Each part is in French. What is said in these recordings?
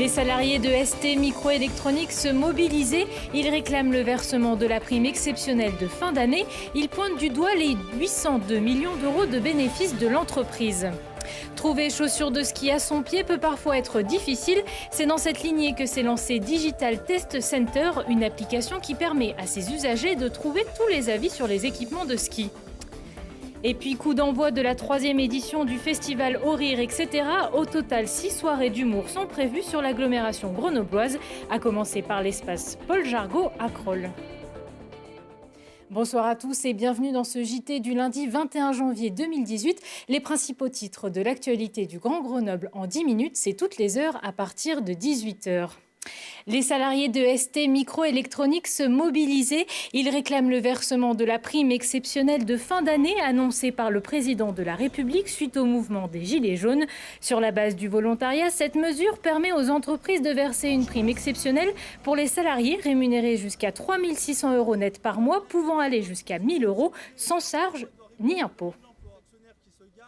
Les salariés de ST Microélectronique se mobilisaient. Ils réclament le versement de la prime exceptionnelle de fin d'année. Ils pointent du doigt les 802 millions d'euros de bénéfices de l'entreprise. Trouver chaussures de ski à son pied peut parfois être difficile. C'est dans cette lignée que s'est lancé Digital Test Center, une application qui permet à ses usagers de trouver tous les avis sur les équipements de ski. Et puis coup d'envoi de la 3e édition du festival Au Rire, etc. Au total, 6 soirées d'humour sont prévues sur l'agglomération grenobloise, à commencer par l'espace Paul Jargot à Crolles. Bonsoir à tous et bienvenue dans ce JT du lundi 21 janvier 2018. Les principaux titres de l'actualité du Grand Grenoble en 10 minutes, c'est toutes les heures à partir de 18h. Les salariés de ST Microélectronique se mobilisaient. Ils réclament le versement de la prime exceptionnelle de fin d'année annoncée par le président de la République suite au mouvement des Gilets jaunes. Sur la base du volontariat, cette mesure permet aux entreprises de verser une prime exceptionnelle pour les salariés rémunérés jusqu'à 3 600 € net par mois, pouvant aller jusqu'à 1 000 € sans charge ni impôt.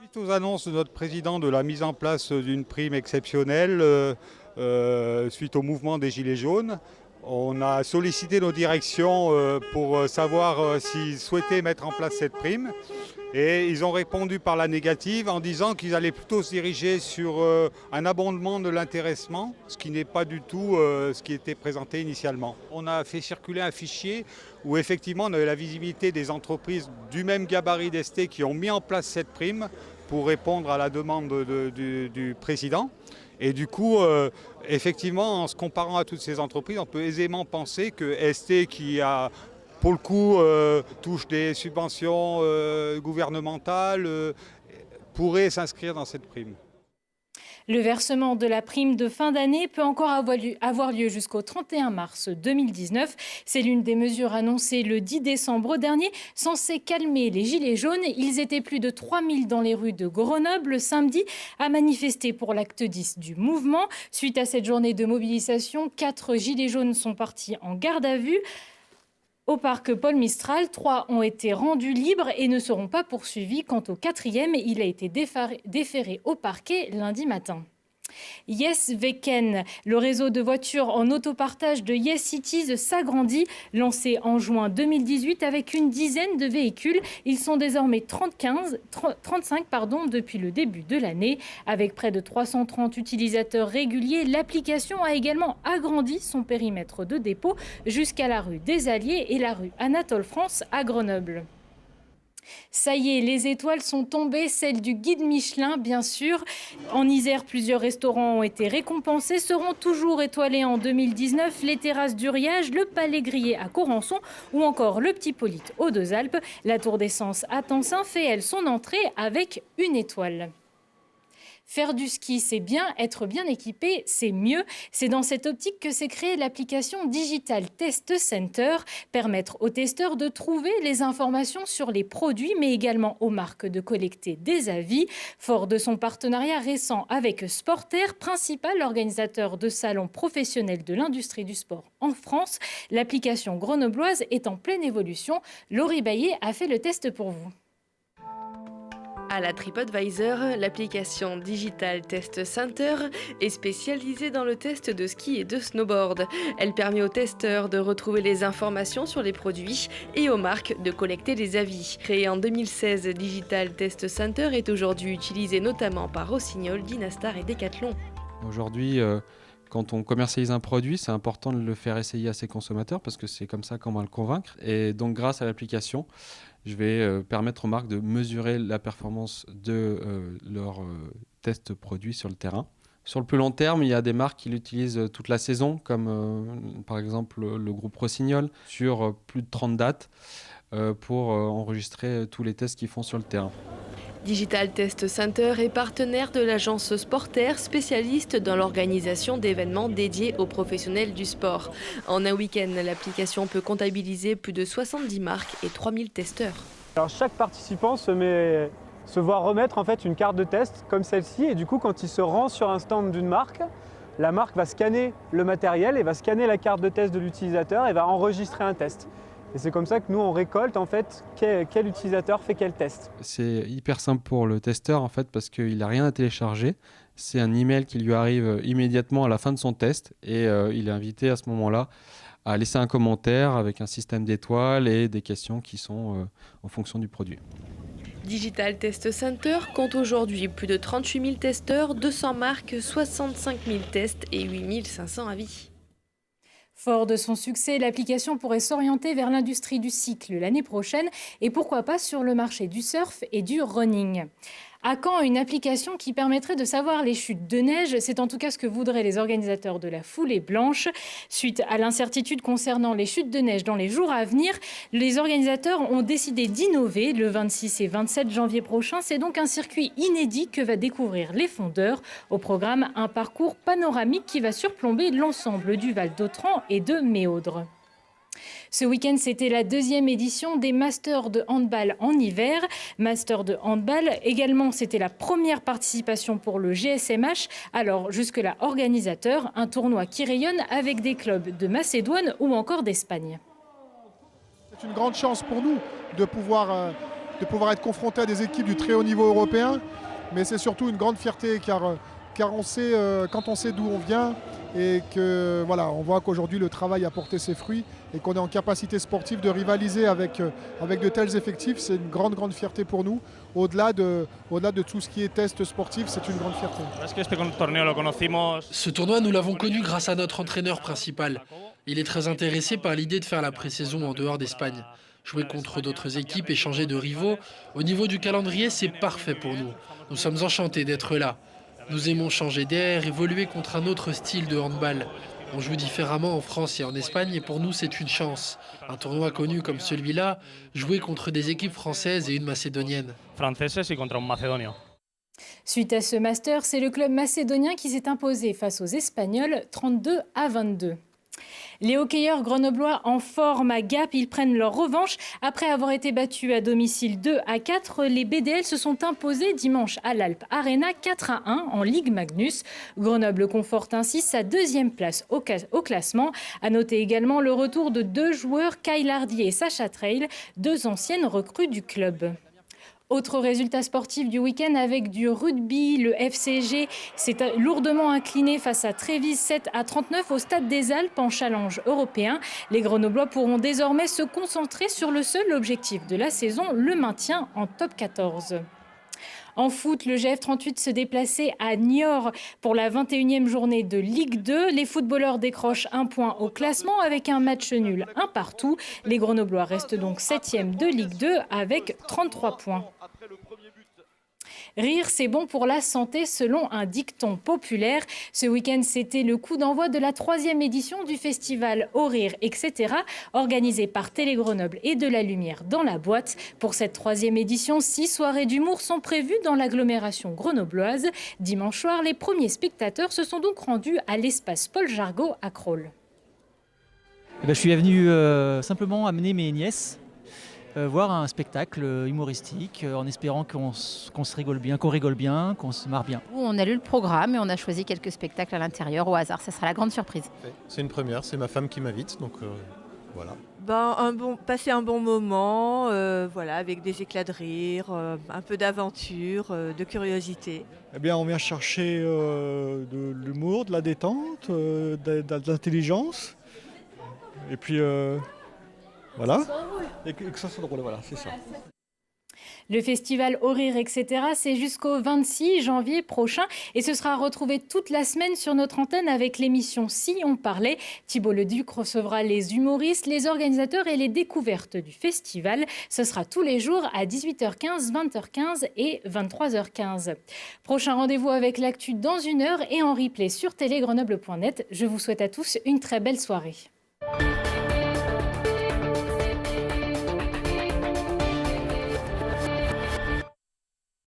Suite aux annonces de notre président de la mise en place d'une prime exceptionnelle, suite au mouvement des Gilets jaunes, on a sollicité nos directions pour savoir s'ils souhaitaient mettre en place cette prime. Et ils ont répondu par la négative en disant qu'ils allaient plutôt se diriger sur un abondement de l'intéressement, ce qui n'est pas du tout ce qui était présenté initialement. On a fait circuler un fichier où effectivement on avait la visibilité des entreprises du même gabarit d'ST qui ont mis en place cette prime pour répondre à la demande du président. Et du coup, effectivement, en se comparant à toutes ces entreprises, on peut aisément penser que ST, qui a, pour le coup, touche des subventions gouvernementales, pourrait s'inscrire dans cette prime. Le versement de la prime de fin d'année peut encore avoir lieu jusqu'au 31 mars 2019. C'est l'une des mesures annoncées le 10 décembre dernier, censée calmer les gilets jaunes. Ils étaient plus de 3000 dans les rues de Grenoble samedi à manifester pour l'acte 10 du mouvement. Suite à cette journée de mobilisation, 4 gilets jaunes sont partis en garde à vue. Au parc Paul Mistral, 3 ont été rendus libres et ne seront pas poursuivis. Quant au 4e, il a été déféré au parquet lundi matin. Yes Weekend, le réseau de voitures en autopartage de Yes Cities s'agrandit. Lancé en juin 2018 avec une dizaine de véhicules, ils sont désormais 35 depuis le début de l'année. Avec près de 330 utilisateurs réguliers, l'application a également agrandi son périmètre de dépôt jusqu'à la rue des Alliés et la rue Anatole France à Grenoble. Ça y est, les étoiles sont tombées, celles du guide Michelin, bien sûr. En Isère, plusieurs restaurants ont été récompensés, seront toujours étoilés en 2019. Les terrasses du Riage, le Palais Grillé à Corançon ou encore le Petit Polyte aux Deux-Alpes. La Tour d'Essence à Tencin fait, elle, son entrée avec une étoile. Faire du ski, c'est bien, être bien équipé, c'est mieux. C'est dans cette optique que s'est créée l'application Digital Test Center, permettre aux testeurs de trouver les informations sur les produits, mais également aux marques de collecter des avis. Fort de son partenariat récent avec Sporter, principal organisateur de salons professionnels de l'industrie du sport en France, l'application grenobloise est en pleine évolution. Laurie Baillet a fait le test pour vous. À la TripAdvisor, l'application Digital Test Center est spécialisée dans le test de ski et de snowboard. Elle permet aux testeurs de retrouver les informations sur les produits et aux marques de collecter des avis. Créée en 2016, Digital Test Center est aujourd'hui utilisée notamment par Rossignol, Dynastar et Decathlon. Aujourd'hui, quand on commercialise un produit, c'est important de le faire essayer à ses consommateurs parce que c'est comme ça qu'on va le convaincre. Et donc, grâce à l'application, je vais permettre aux marques de mesurer la performance de leurs tests produits sur le terrain. Sur le plus long terme, il y a des marques qui l'utilisent toute la saison, comme par exemple le groupe Rossignol, sur plus de 30 dates pour enregistrer tous les tests qu'ils font sur le terrain. Digital Test Center est partenaire de l'agence Sporter, spécialiste dans l'organisation d'événements dédiés aux professionnels du sport. En un week-end, l'application peut comptabiliser plus de 70 marques et 3000 testeurs. Alors chaque participant se voit remettre en fait une carte de test comme celle-ci et du coup quand il se rend sur un stand d'une marque, la marque va scanner le matériel et va scanner la carte de test de l'utilisateur et va enregistrer un test. Et c'est comme ça que nous, on récolte en fait quel utilisateur fait quel test. C'est hyper simple pour le testeur en fait parce qu'il n'a rien à télécharger. C'est un email qui lui arrive immédiatement à la fin de son test et il est invité à ce moment-là à laisser un commentaire avec un système d'étoiles et des questions qui sont en fonction du produit. Digital Test Center compte aujourd'hui plus de 38 000 testeurs, 200 marques, 65 000 tests et 8 500 avis. Fort de son succès, l'application pourrait s'orienter vers l'industrie du cycle l'année prochaine et pourquoi pas sur le marché du surf et du running. À quand une application qui permettrait de savoir les chutes de neige? C'est en tout cas ce que voudraient les organisateurs de la foulée blanche. Suite à l'incertitude concernant les chutes de neige dans les jours à venir, les organisateurs ont décidé d'innover le 26 et 27 janvier prochain. C'est donc un circuit inédit que va découvrir les fondeurs. Au programme, un parcours panoramique qui va surplomber l'ensemble du Val d'Autran et de Méaudre. Ce week-end, c'était la deuxième édition des Masters de handball en hiver. Masters de handball, également, c'était la première participation pour le GSMH. Alors, jusque-là, organisateur, un tournoi qui rayonne avec des clubs de Macédoine ou encore d'Espagne. C'est une grande chance pour nous de pouvoir être confrontés à des équipes du très haut niveau européen. Mais c'est surtout une grande fierté car on sait, quand on sait d'où on vient et que voilà, on voit qu'aujourd'hui le travail a porté ses fruits et qu'on est en capacité sportive de rivaliser avec de tels effectifs, c'est une grande fierté pour nous. Au-delà de tout ce qui est test sportif, c'est une grande fierté. Ce tournoi, nous l'avons connu grâce à notre entraîneur principal. Il est très intéressé par l'idée de faire la pré-saison en dehors d'Espagne. Jouer contre d'autres équipes et changer de rivaux, au niveau du calendrier, c'est parfait pour nous. Nous sommes enchantés d'être là. Nous aimons changer d'air, évoluer contre un autre style de handball. On joue différemment en France et en Espagne et pour nous c'est une chance. Un tournoi connu comme celui-là, jouer contre des équipes françaises et une macédonienne. Suite à ce master, c'est le club macédonien qui s'est imposé face aux Espagnols 32-22. Les hockeyeurs grenoblois en forme à Gap, ils prennent leur revanche. Après avoir été battus à domicile 2-4, les BDL se sont imposés dimanche à l'Alp Arena 4-1 en Ligue Magnus. Grenoble conforte ainsi sa deuxième place au classement. À noter également le retour de deux joueurs, Kyle Hardy et Sacha Trail, deux anciennes recrues du club. Autre résultat sportif du week-end avec du rugby, le FCG s'est lourdement incliné face à Trévise 7-39 au Stade des Alpes en challenge européen. Les Grenoblois pourront désormais se concentrer sur le seul objectif de la saison, le maintien en top 14. En foot, le GF38 se déplaçait à Niort pour la 21e journée de Ligue 2. Les footballeurs décrochent un point au classement avec un match nul, un partout. Les Grenoblois restent donc 7e de Ligue 2 avec 33 points. Rire, c'est bon pour la santé selon un dicton populaire. Ce week-end, c'était le coup d'envoi de la 3e édition du festival Au Rire, etc. organisé par Télé Grenoble et de la Lumière dans la boîte. Pour cette 3e édition, 6 soirées d'humour sont prévues dans l'agglomération grenobloise. Dimanche soir, les premiers spectateurs se sont donc rendus à l'espace Paul Jargot à Crolles. Je suis venu simplement amener mes nièces voir un spectacle humoristique en espérant qu'on se rigole bien, qu'on se marre bien. On a lu le programme et on a choisi quelques spectacles à l'intérieur au hasard. Ça sera la grande surprise. C'est une première, c'est ma femme qui m'invite, donc voilà. Passer un bon moment, voilà, avec des éclats de rire, un peu d'aventure, de curiosité. Eh bien, on vient chercher de l'humour, de la détente, de l'intelligence. Et puis voilà. Et que ça soit drôle, voilà, c'est ça. Le festival Au Rire, etc., c'est jusqu'au 26 janvier prochain et ce sera retrouvé toute la semaine sur notre antenne avec l'émission Si on parlait. Thibault Leduc recevra les humoristes, les organisateurs et les découvertes du festival. Ce sera tous les jours à 18h15, 20h15 et 23h15. Prochain rendez-vous avec l'actu dans 1 heure et en replay sur télégrenoble.net. Je vous souhaite à tous une très belle soirée.